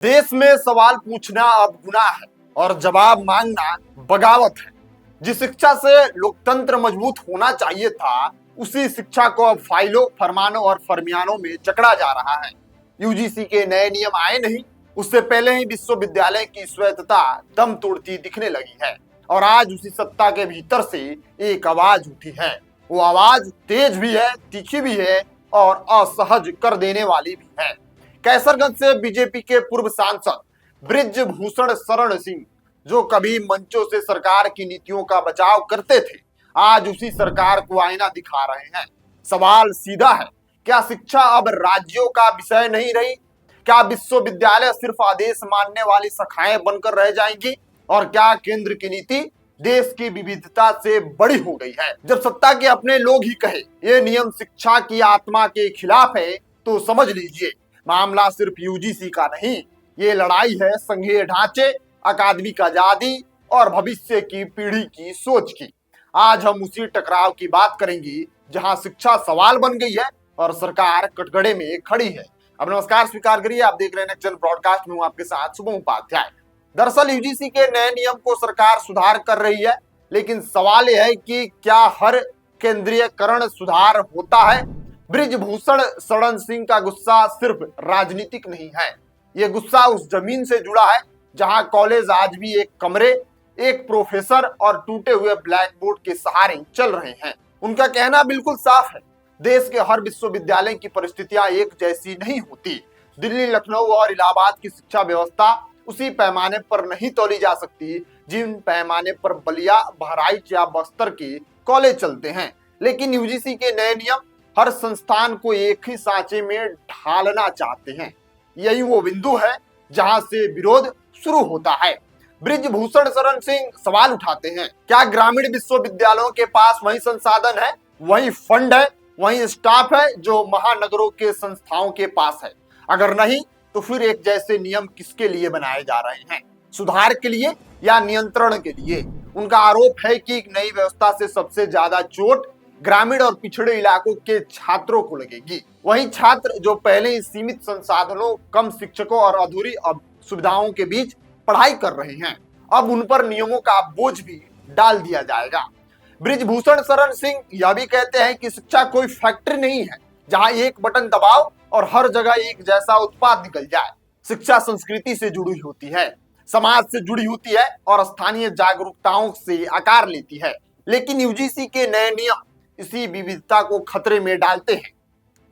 देश में सवाल पूछना अब गुनाह है और जवाब मांगना बगावत है। जिस शिक्षा से लोकतंत्र मजबूत होना चाहिए था, उसी शिक्षा को अब फाइलों, फरमानों और फरमियानों में जकड़ा जा रहा है। यूजीसी के नए नियम आए नहीं, उससे पहले ही विश्वविद्यालय की स्वायत्तता दम तोड़ती दिखने लगी है और आज उसी सत्ता के भीतर से एक आवाज उठी है। वो आवाज तेज भी है, तीखी भी है और असहज कर देने वाली भी है। कैसरगंज से बीजेपी के पूर्व सांसद बृजभूषण शरण सिंह, जो कभी मंचों से सरकार की नीतियों का बचाव करते थे, आज उसी सरकार को आईना दिखा रहे हैं। सवाल सीधा है, क्या शिक्षा अब राज्यों का विषय नहीं रही? क्या विश्वविद्यालय सिर्फ आदेश मानने वाली शाखाएं बनकर रह जाएंगी? और क्या केंद्र की नीति देश की विविधता से बड़ी हो गई है? जब सत्ता के अपने लोग ही कहे ये नियम शिक्षा की आत्मा के खिलाफ है, तो समझ लीजिए मामला सिर्फ यूजीसी का नहीं, ये लड़ाई है संघीय ढांचे, अकादमिक आजादी और भविष्य की पीढ़ी की सोच की। आज हम उसी टकराव की बात करेंगे जहां शिक्षा सवाल बन गई है और सरकार कटघरे में खड़ी है। अब नमस्कार स्वीकार करिए, आप देख रहे हैं नेक्स्ट जन ब्रॉडकास्ट में, हूं आपके साथ शुभम उपाध्याय। दरअसल यूजीसी के नए नियम को सरकार सुधार कर रही है, लेकिन सवाल यह है कि क्या हर केंद्रीयकरण सुधार होता है? बृजभूषण शरण सिंह का गुस्सा सिर्फ राजनीतिक नहीं है, ये गुस्सा उस जमीन से जुड़ा है जहां कॉलेज आज भी एक कमरे, एक प्रोफेसर और टूटे हुए ब्लैक बोर्ड के सहारे चल रहे हैं। उनका कहना बिल्कुल साफ है, देश के हर विश्वविद्यालय की परिस्थितियां एक जैसी नहीं होती। दिल्ली, लखनऊ और इलाहाबाद की शिक्षा व्यवस्था उसी पैमाने पर नहीं तोली जा सकती जिन पैमाने पर बलिया, बहराइच या बस्तर के कॉलेज चलते हैं। लेकिन यूजीसी के नए नियम हर संस्थान को एक ही सांचे में ढालना चाहते हैं। यही वो बिंदु है जहां से विरोध शुरू होता है। बृजभूषण शरण सिंह सवाल उठाते हैं, क्या ग्रामीण विश्वविद्यालयों के पास वही संसाधन है, वही फंड है, वही स्टाफ है जो महानगरों के संस्थाओं के पास है? अगर नहीं, तो फिर एक जैसे नियम किसके लिए बनाए जा रहे हैं? सुधार के लिए या नियंत्रण के लिए? उनका आरोप है कि नई व्यवस्था से सबसे ज्यादा चोट ग्रामीण और पिछड़े इलाकों के छात्रों को लगेगी। वही छात्र जो पहले ही सीमित संसाधनों, कम शिक्षकों और अधूरी सुविधाओं के बीच पढ़ाई कर रहे हैं, अब उन पर नियमों का बोझ भी डाल दिया जाएगा। बृजभूषण शरण सिंह यह भी कहते हैं कि शिक्षा कोई फैक्ट्री नहीं है जहां एक बटन दबाओ और हर जगह एक जैसा उत्पाद निकल जाए। शिक्षा संस्कृति से जुड़ी होती है, समाज से जुड़ी होती है और स्थानीय जागरूकताओं से आकार लेती है। लेकिन यूजीसी के नए नियम इसी विविधता को खतरे में डालते हैं।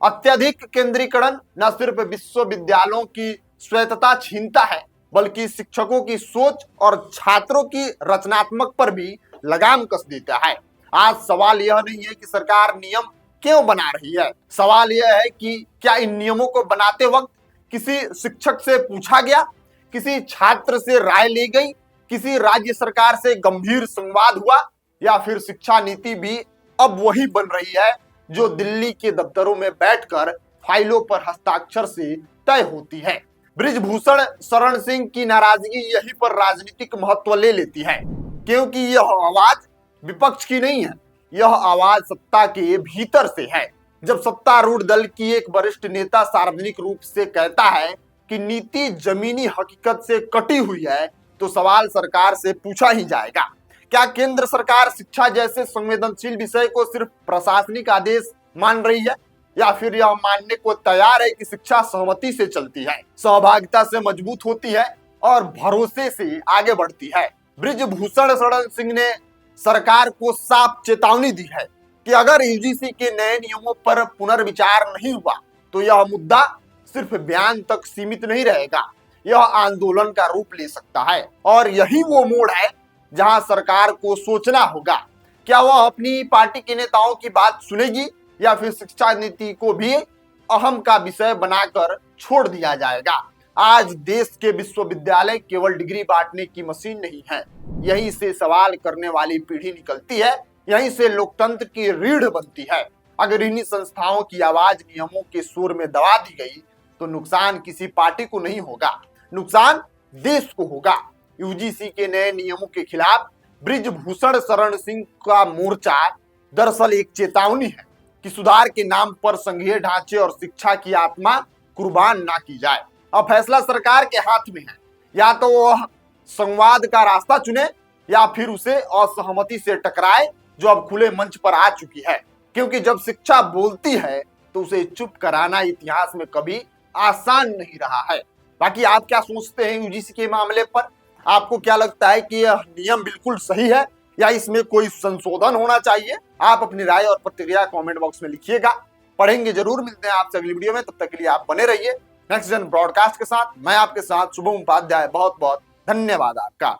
अत्यधिक केंद्रीकरण न सिर्फ विश्वविद्यालयों की स्वायत्तता छीनता है, बल्कि शिक्षकों की सोच और छात्रों की रचनात्मक पर भी लगाम कस देता है। आज सवाल यह नहीं है कि सरकार नियम क्यों बना रही है, सवाल यह है कि क्या इन नियमों को बनाते वक्त किसी शिक्षक से पूछा गया, किसी छात्र से राय ली गई, किसी राज्य सरकार से गंभीर संवाद हुआ, या फिर शिक्षा नीति भी अब वही बन रही है जो दिल्ली के दफ्तरों में बैठकर फाइलों पर हस्ताक्षर से तय होती है। बृजभूषण शरण सिंह की नाराजगी यहीं पर राजनीतिक महत्व ले लेती है, क्योंकि यह आवाज विपक्ष की नहीं है, यह आवाज सत्ता के भीतर से है। जब सत्तारूढ़ दल की एक वरिष्ठ नेता सार्वजनिक रूप से कहता है कि नीति जमीनी हकीकत से कटी हुई है, तो सवाल सरकार से पूछा ही जाएगा, क्या केंद्र सरकार शिक्षा जैसे संवेदनशील विषय को सिर्फ प्रशासनिक आदेश मान रही है, या फिर यह मानने को तैयार है कि शिक्षा सहमति से चलती है, सहभागिता से मजबूत होती है और भरोसे से आगे बढ़ती है? बृजभूषण शरण सिंह ने सरकार को साफ चेतावनी दी है कि अगर यूजीसी के नए नियमों पर पुनर्विचार नहीं हुआ तो यह मुद्दा सिर्फ बयान तक सीमित नहीं रहेगा, यह आंदोलन का रूप ले सकता है। और यही वो मोड़ है जहां सरकार को सोचना होगा, क्या वह अपनी पार्टी के नेताओं की बात सुनेगी या फिर शिक्षा नीति को भी अहम का विषय बनाकर छोड़ दिया जाएगा। आज देश के विश्वविद्यालय केवल डिग्री बांटने की मशीन नहीं है, यहीं से सवाल करने वाली पीढ़ी निकलती है, यहीं से लोकतंत्र की रीढ़ बनती है। अगर इन्हीं संस्थाओं की आवाज नियमों के सुर में दबा दी गई तो नुकसान किसी पार्टी को नहीं होगा, नुकसान देश को होगा। यूजीसी के नए नियमों के खिलाफ बृजभूषण शरण सिंह का मोर्चा दरअसल एक चेतावनी है कि सुधार के नाम पर संघीय ढांचे और शिक्षा की आत्मा कुर्बान ना की जाए। अब फैसला सरकार के हाथ में है, या तो वह संवाद का रास्ता चुने या फिर उसे असहमति से टकराए, जो अब खुले मंच पर आ चुकी है। क्योंकि जब शिक्षा बोलती है तो उसे चुप कराना इतिहास में कभी आसान नहीं रहा है। बाकी आप क्या सोचते हैं यूजीसी के मामले पर? आपको क्या लगता है कि यह नियम बिल्कुल सही है या इसमें कोई संशोधन होना चाहिए? आप अपनी राय और प्रतिक्रिया कमेंट बॉक्स में लिखिएगा, पढ़ेंगे जरूर। मिलते हैं आपसे अगली वीडियो में, तब तक के लिए आप बने रहिए नेक्स्ट जन ब्रॉडकास्ट के साथ। मैं आपके साथ शुभम उपाध्याय, बहुत बहुत धन्यवाद आपका।